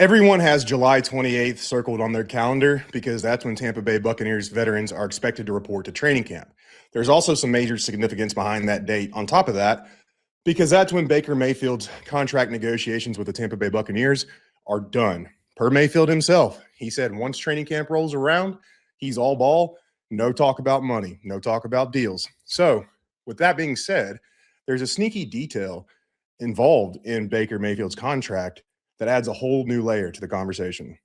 Everyone has July 28th circled on their calendar because that's when Tampa Bay Buccaneers veterans are expected to report to training camp. There's also some major significance behind that date on top of that because that's when Baker Mayfield's contract negotiations with the Tampa Bay Buccaneers are done. Per Mayfield himself, he said once training camp rolls around, he's all ball, no talk about money, no talk about deals. So, with that being said, there's a sneaky detail involved in Baker Mayfield's contract that adds a whole new layer to the conversation.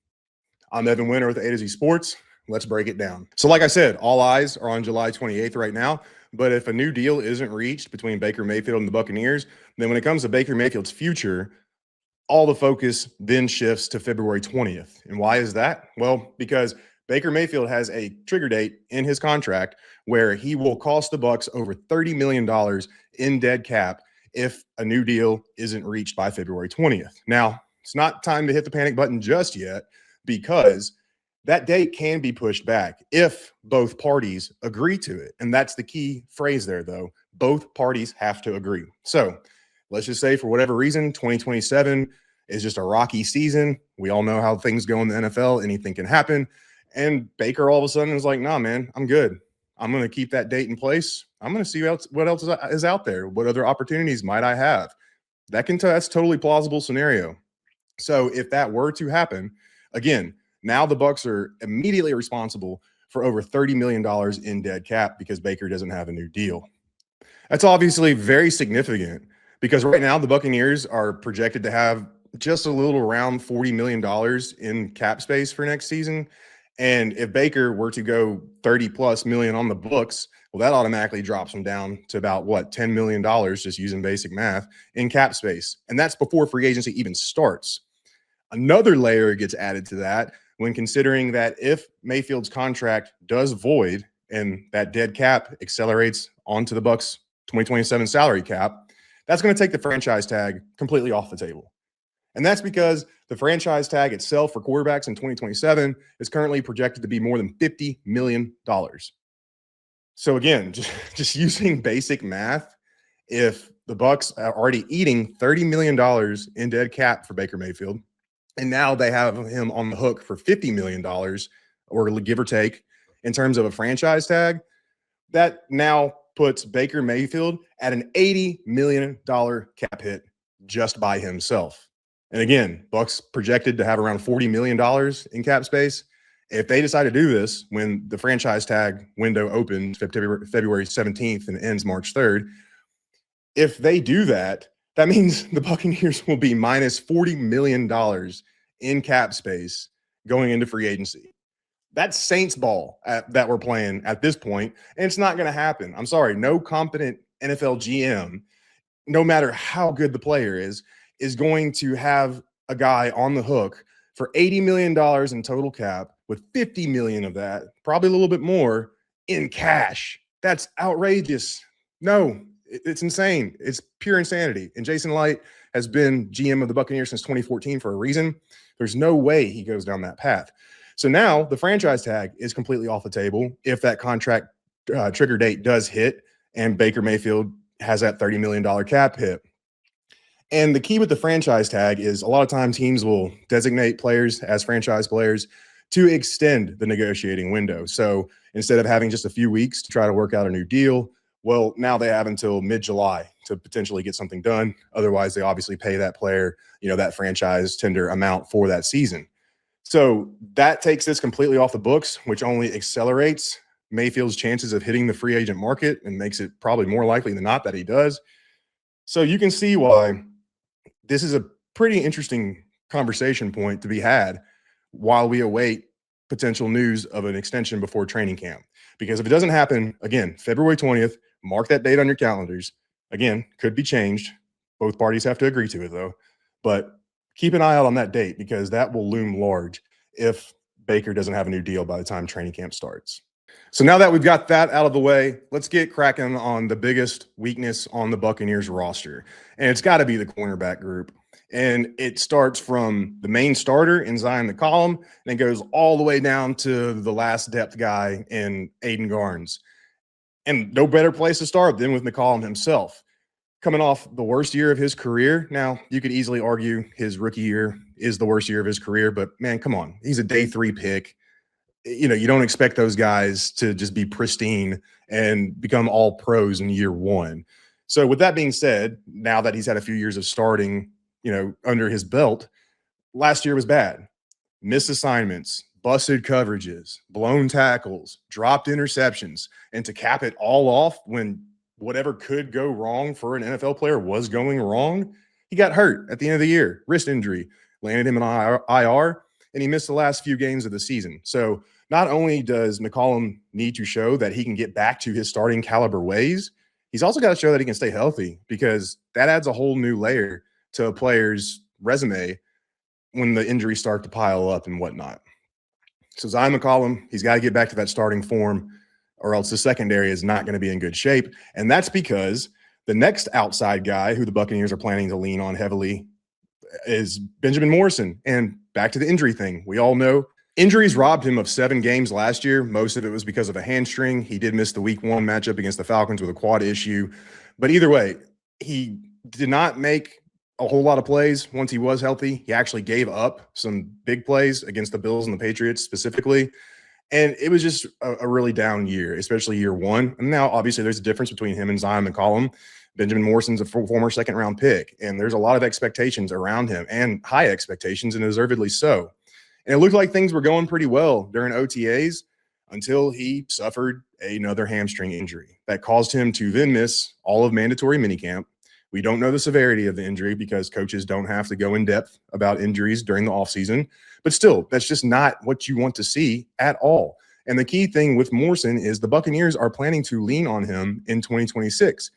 I'm Evan Winter with A to Z Sports. Let's break it down. So like I said, all eyes are on July 28th right now, but if a new deal isn't reached between Baker Mayfield and the Buccaneers, then when it comes to Baker Mayfield's future, all the focus then shifts to February 20th. And why is that? Well, because Baker Mayfield has a trigger date in his contract where he will cost the Bucs over $30 million in dead cap if a new deal isn't reached by February 20th. Now, it's not time to hit the panic button just yet because that date can be pushed back if both parties agree to it. And that's the key phrase there, though. Both parties have to agree. So let's just say for whatever reason, 2027 is just a rocky season. We all know how things go in the NFL. Anything can happen. And Baker all of a sudden is like, nah, man, I'm good. I'm going to keep that date in place. I'm going to see what else is out there. What other opportunities might I have? That's totally plausible scenario. So if that were to happen, again, now the Bucs are immediately responsible for over $30 million in dead cap because Baker doesn't have a new deal. That's obviously very significant because right now the Buccaneers are projected to have just a little around $40 million in cap space for next season. And if Baker were to go 30 plus million on the books, well, that automatically drops them down to about $10 million, just using basic math, in cap space. And that's before free agency even starts. Another layer gets added to that when considering that if Mayfield's contract does void and that dead cap accelerates onto the Bucs 2027 salary cap, that's going to take the franchise tag completely off the table. And that's because the franchise tag itself for quarterbacks in 2027 is currently projected to be more than $50 million. So again, just using basic math, if the Bucs are already eating $30 million in dead cap for Baker Mayfield, and now they have him on the hook for $50 million, or give or take, in terms of a franchise tag, that now puts Baker Mayfield at an $80 million cap hit just by himself. And again, Bucs projected to have around $40 million in cap space. If they decide to do this when the franchise tag window opens February 17th and ends March 3rd, if they do that, that means the Buccaneers will be minus $40 million in cap space going into free agency. That's Saints ball that we're playing at this point, and it's not going to happen. I'm sorry. No competent NFL GM, no matter how good the player is going to have a guy on the hook for $80 million in total cap with $50 million of that, probably a little bit more, in cash. That's outrageous. No, it's insane. It's pure insanity. And Jason Light has been GM of the Buccaneers since 2014 for a reason. There's no way he goes down that path. So now the franchise tag is completely off the table if that contract trigger date does hit and Baker Mayfield has that $30 million cap hit. And the key with the franchise tag is a lot of times teams will designate players as franchise players to extend the negotiating window. So instead of having just a few weeks to try to work out a new deal, well, now they have until mid-July to potentially get something done. Otherwise, they obviously pay that player, that franchise tender amount for that season. So that takes this completely off the books, which only accelerates Mayfield's chances of hitting the free agent market and makes it probably more likely than not that he does. So you can see why this is a pretty interesting conversation point to be had while we await potential news of an extension before training camp. Because if it doesn't happen, again, February 20th, mark that date on your calendars. Again, could be changed. Both parties have to agree to it, though. But keep an eye out on that date because that will loom large if Baker doesn't have a new deal by the time training camp starts. So now that we've got that out of the way, let's get cracking on the biggest weakness on the Buccaneers roster. And it's got to be the cornerback group. And it starts from the main starter in Zion McCollum and it goes all the way down to the last depth guy in Aiden Garnes. And no better place to start than with McCollum himself. coming off the worst year of his career. Now, you could easily argue his rookie year is the worst year of his career, but man, come on. He's a day 3 pick. You don't expect those guys to just be pristine and become all pros in year 1. So with that being said, now that he's had a few years of starting, under his belt, last year was bad. Missed assignments, busted coverages, blown tackles, dropped interceptions, and to cap it all off when whatever could go wrong for an NFL player was going wrong, he got hurt at the end of the year, wrist injury, landed him in IR, and he missed the last few games of the season. So not only does McCollum need to show that he can get back to his starting caliber ways, he's also got to show that he can stay healthy, because that adds a whole new layer to a player's resume when the injuries start to pile up and whatnot. So Zion McCollum, he's got to get back to that starting form, or else the secondary is not going to be in good shape. And that's because the next outside guy who the Buccaneers are planning to lean on heavily is Benjamin Morrison. And back to the injury thing. We all know injuries robbed him of 7 games last year. Most of it was because of a hamstring. He did miss the week 1 matchup against the Falcons with a quad issue. But either way, he did not make a whole lot of plays once he was healthy. He actually gave up some big plays against the Bills and the Patriots specifically. And it was just a really down year, especially year 1. And now, obviously, there's a difference between him and Zion McCollum. Benjamin Morrison's a former second-round pick, and there's a lot of expectations around him, and high expectations, and deservedly so. And it looked like things were going pretty well during OTAs until he suffered another hamstring injury that caused him to then miss all of mandatory minicamp. We don't know the severity of the injury because coaches don't have to go in depth about injuries during the offseason. But still, that's just not what you want to see at all. And the key thing with Morrison is the Buccaneers are planning to lean on him in 2026.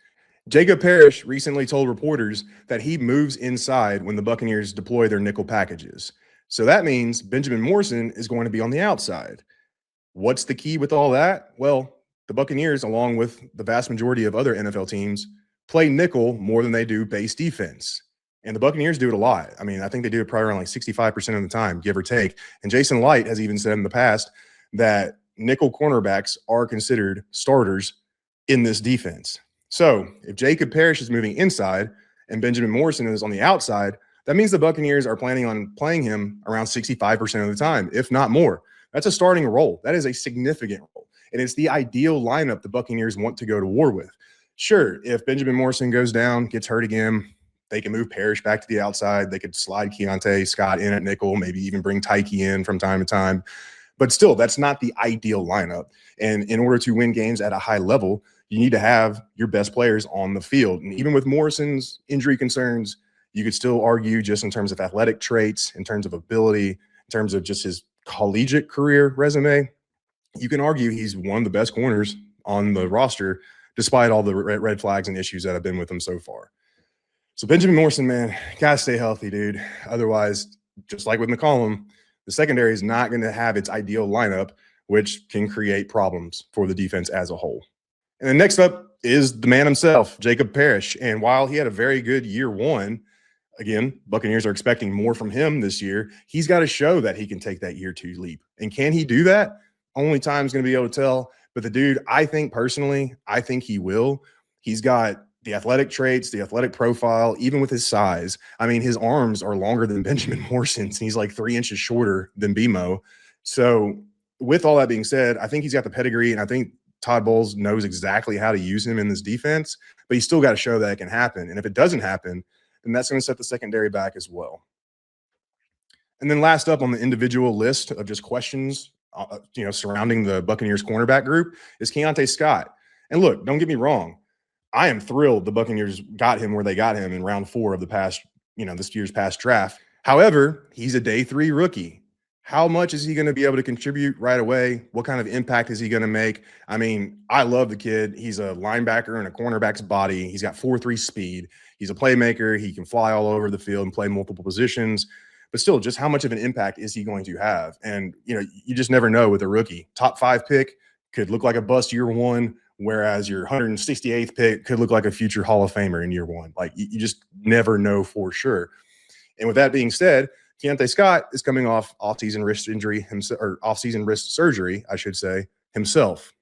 Jacob Parrish recently told reporters that he moves inside when the Buccaneers deploy their nickel packages. So that means Benjamin Morrison is going to be on the outside. What's the key with all that? Well, the Buccaneers, along with the vast majority of other NFL teams, play nickel more than they do base defense. And the Buccaneers do it a lot. I mean, I think they do it probably around like 65% of the time, give or take. And Jason Light has even said in the past that nickel cornerbacks are considered starters in this defense. So if Jacob Parrish is moving inside and Benjamin Morrison is on the outside, that means the Buccaneers are planning on playing him around 65% of the time, if not more. That's a starting role. That is a significant role. And it's the ideal lineup the Buccaneers want to go to war with. Sure, if Benjamin Morrison goes down, gets hurt again, they can move Parrish back to the outside. They could slide Keontae Scott in at nickel, maybe even bring Tyke in from time to time. But still, that's not the ideal lineup. And in order to win games at a high level, you need to have your best players on the field. And even with Morrison's injury concerns, you could still argue just in terms of athletic traits, in terms of ability, in terms of just his collegiate career resume, you can argue he's one of the best corners on the roster, despite all the red flags and issues that have been with him so far. So Benjamin Morrison, man, got to stay healthy, dude. Otherwise, just like with McCollum, the secondary is not going to have its ideal lineup, which can create problems for the defense as a whole. And then next up is the man himself, Jacob Parrish. And while he had a very good year 1, again, Buccaneers are expecting more from him this year. He's got to show that he can take that year 2 leap. And can he do that? Only time's going to be able to tell. But the dude, I think he will. He's got the athletic traits, the athletic profile, even with his size. I mean, his arms are longer than Benjamin Morrison's. He's like 3 inches shorter than BMO. So with all that being said, I think he's got the pedigree, and I think Todd Bowles knows exactly how to use him in this defense, but he's still got to show that it can happen. And if it doesn't happen, then that's going to set the secondary back as well. And then last up on the individual list of just questions, surrounding the Buccaneers cornerback group is Keontae Scott. And look, don't get me wrong. I am thrilled the Buccaneers got him where they got him in round 4 of the past, this year's past draft. However, he's a day 3 rookie. How much is he going to be able to contribute right away? What kind of impact is he going to make? I mean, I love the kid. He's a linebacker in a cornerback's body. He's got 4.3 speed. He's a playmaker. He can fly all over the field and play multiple positions. But still, just how much of an impact is he going to have? And, you just never know with a rookie. Top 5 pick could look like a bust year 1, whereas your 168th pick could look like a future Hall of Famer in year 1. Like, you just never know for sure. And with that being said, Keontae Scott is coming off off-season wrist injury himself, or off-season wrist surgery, I should say, himself.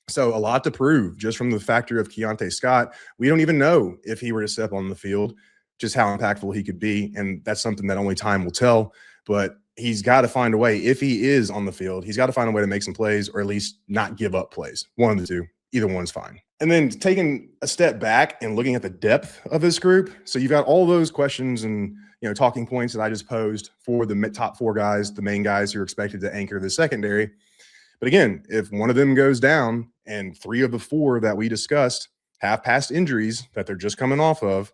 So a lot to prove just from the factor of Keontae Scott. We don't even know if he were to step on the field, just how impactful he could be. And that's something that only time will tell. But he's got to find a way. If he is on the field, he's got to find a way to make some plays or at least not give up plays. One of the two. Either one's fine. And then taking a step back and looking at the depth of this group. So you've got all those questions and talking points that I just posed for the top four guys, the main guys who are expected to anchor the secondary. But again, if one of them goes down and three of the four that we discussed have past injuries that they're just coming off of,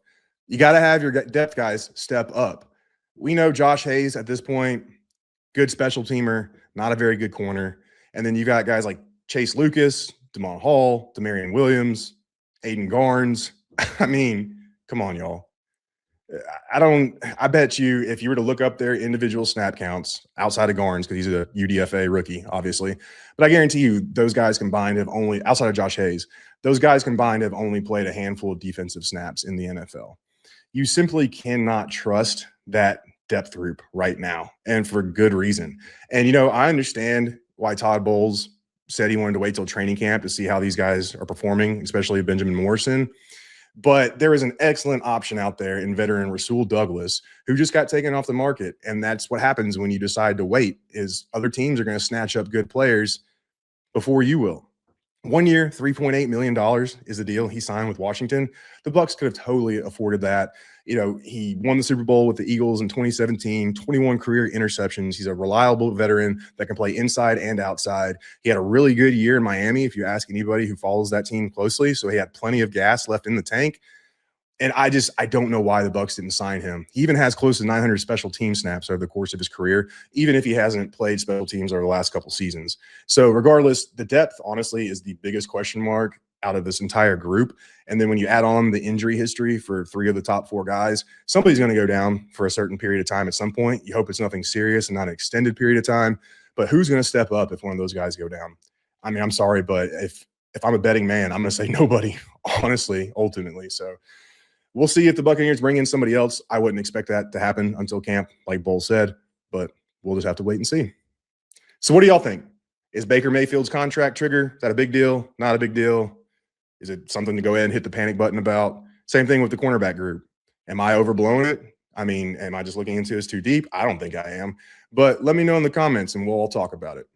you got to have your depth guys step up. We know Josh Hayes at this point, good special teamer, not a very good corner. And then you got guys like Chase Lucas, Damon Hall, Demarion Williams, Aiden Garnes. I mean, come on, y'all. I bet you if you were to look up their individual snap counts outside of Garnes, because he's a UDFA rookie, obviously, but I guarantee you those guys combined have only, outside of Josh Hayes, those guys combined have only played a handful of defensive snaps in the NFL. You simply cannot trust that depth group right now, and for good reason. And, I understand why Todd Bowles said he wanted to wait till training camp to see how these guys are performing, especially Benjamin Morrison. But there is an excellent option out there in veteran Rasul Douglas, who just got taken off the market. And that's what happens when you decide to wait, is other teams are going to snatch up good players before you will. 1 year, $3.8 million is the deal he signed with Washington. The Bucs could have totally afforded that. He won the Super Bowl with the Eagles in 2017, 21 career interceptions. He's a reliable veteran that can play inside and outside. He had a really good year in Miami, if you ask anybody who follows that team closely. So he had plenty of gas left in the tank. And I don't know why the Bucs didn't sign him. He even has close to 900 special team snaps over the course of his career, even if he hasn't played special teams over the last couple seasons. So regardless, the depth, honestly, is the biggest question mark out of this entire group. And then when you add on the injury history for three of the top four guys, somebody's going to go down for a certain period of time at some point. You hope it's nothing serious and not an extended period of time. But who's going to step up if one of those guys go down? I mean, I'm sorry, but if I'm a betting man, I'm going to say nobody, honestly, ultimately. So we'll see if the Buccaneers bring in somebody else. I wouldn't expect that to happen until camp, like Bull said, but we'll just have to wait and see. So what do y'all think? Is Baker Mayfield's contract trigger, is that a big deal? Not a big deal? Is it something to go ahead and hit the panic button about? Same thing with the cornerback group. Am I overblowing it? I mean, am I just looking into this too deep? I don't think I am. But let me know in the comments and we'll all talk about it.